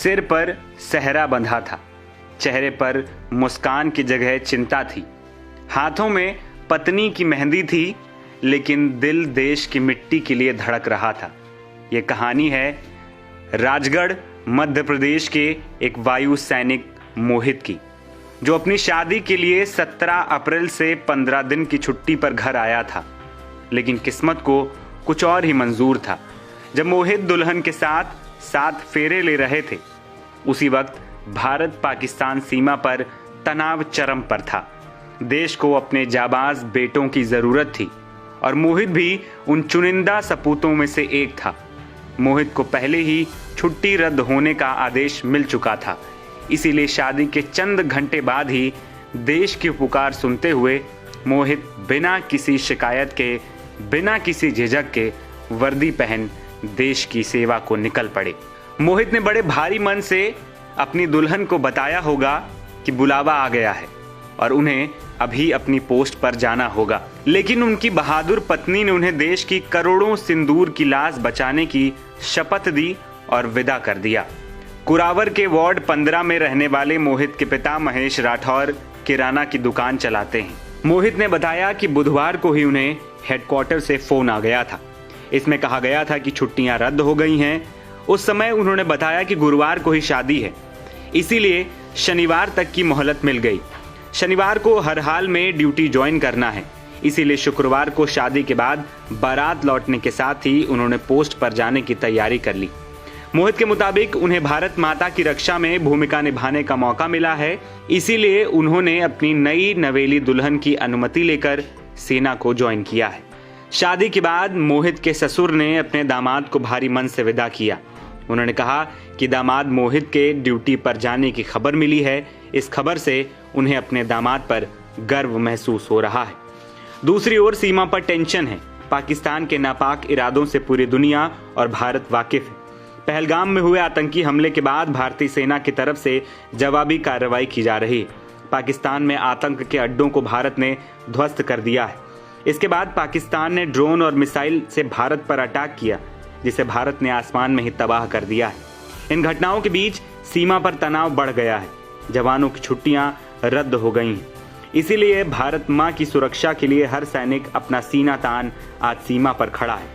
सिर पर सहरा बंधा था, चेहरे पर मुस्कान की जगह चिंता थी, हाथों में पत्नी की मेहंदी थी, लेकिन दिल देश की मिट्टी के लिए धड़क रहा था। ये कहानी है राजगढ़ मध्य प्रदेश के एक वायु सैनिक मोहित की, जो अपनी शादी के लिए 17 अप्रैल से 15 दिन की छुट्टी पर घर आया था। लेकिन किस्मत को कुछ और ही मंजूर था। जब मोहित दुल्हन के साथ 7 फेरे ले रहे थे, उसी वक्त भारत पाकिस्तान सीमा पर तनाव चरम पर था। देश को अपने जाबाज बेटों की जरूरत थी और मोहित भी उन चुनिंदा सपूतों में से एक था। मोहित को पहले ही छुट्टी रद्द होने का आदेश मिल चुका था, इसीलिए शादी के चंद घंटे बाद ही देश की पुकार सुनते हुए मोहित बिना किसी शिकायत के, बिना किसी झिझक के वर्दी पहन देश की सेवा को निकल पड़े। मोहित ने बड़े भारी मन से अपनी दुल्हन को बताया होगा कि बुलावा आ गया है और उन्हें अभी अपनी पोस्ट पर जाना होगा, लेकिन उनकी बहादुर पत्नी ने उन्हें देश की करोड़ों सिंदूर की लाश बचाने की शपथ दी और विदा कर दिया। कुरावर के वार्ड 15 में रहने वाले मोहित के पिता महेश राठौर किराना की दुकान चलाते हैं। मोहित ने बताया कि बुधवार को ही उन्हें हेडक्वार्टर से फोन आ गया था। इसमें कहा गया था कि छुट्टियां रद्द हो गई हैं। उस समय उन्होंने बताया कि गुरुवार को ही शादी है, इसीलिए शनिवार तक की मोहलत मिल गई। शनिवार को हर हाल में ड्यूटी ज्वाइन करना है, इसीलिए शुक्रवार को शादी के बाद बारात लौटने के साथ ही उन्होंने पोस्ट पर जाने की तैयारी कर ली। मोहित के मुताबिक उन्हें भारत माता की रक्षा में भूमिका निभाने का मौका मिला है, इसीलिए उन्होंने अपनी नई नवेली दुल्हन की अनुमति लेकर सेना को ज्वाइन किया है। शादी के बाद मोहित के ससुर ने अपने दामाद को भारी मन से विदा किया। उन्होंने कहा कि दामाद मोहित के ड्यूटी पर जाने की खबर मिली है। इस खबर से उन्हें अपने दामाद पर गर्व महसूस हो रहा है। दूसरी ओर सीमा पर टेंशन है। पाकिस्तान के नापाक इरादों से पूरी दुनिया और भारत वाकिफ है। पहलगाम में हुए आतंकी हमले के बाद भारतीय सेना की तरफ से जवाबी कार्रवाई की जा रही है। पाकिस्तान में आतंक के अड्डों को भारत ने ध्वस्त कर दिया है। इसके बाद पाकिस्तान ने ड्रोन और मिसाइल से भारत पर अटैक किया, जिसे भारत ने आसमान में ही तबाह कर दिया है। इन घटनाओं के बीच सीमा पर तनाव बढ़ गया है। जवानों की छुट्टियां रद्द हो गई हैं। इसीलिए भारत मां की सुरक्षा के लिए हर सैनिक अपना सीना तान आज सीमा पर खड़ा है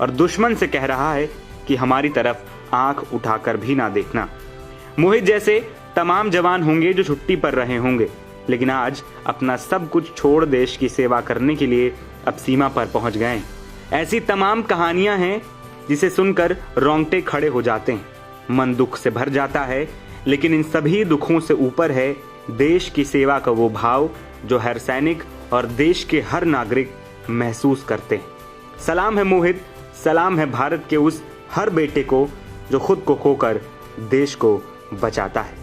और दुश्मन से कह रहा है कि हमारी तरफ आंख उठाकर भी ना देखना। मोहित जैसे तमाम जवान होंगे जो छुट्टी पर रहे होंगे, लेकिन आज अपना सब कुछ छोड़ देश की सेवा करने के लिए अब सीमा पर पहुंच गए हैं। ऐसी तमाम कहानियां हैं जिसे सुनकर रोंगटे खड़े हो जाते हैं, मन दुख से भर जाता है। लेकिन इन सभी दुखों से ऊपर है देश की सेवा का वो भाव जो हर सैनिक और देश के हर नागरिक महसूस करते हैं। सलाम है मोहित, सलाम है भारत के उस हर बेटे को जो खुद को खोकर देश को बचाता है।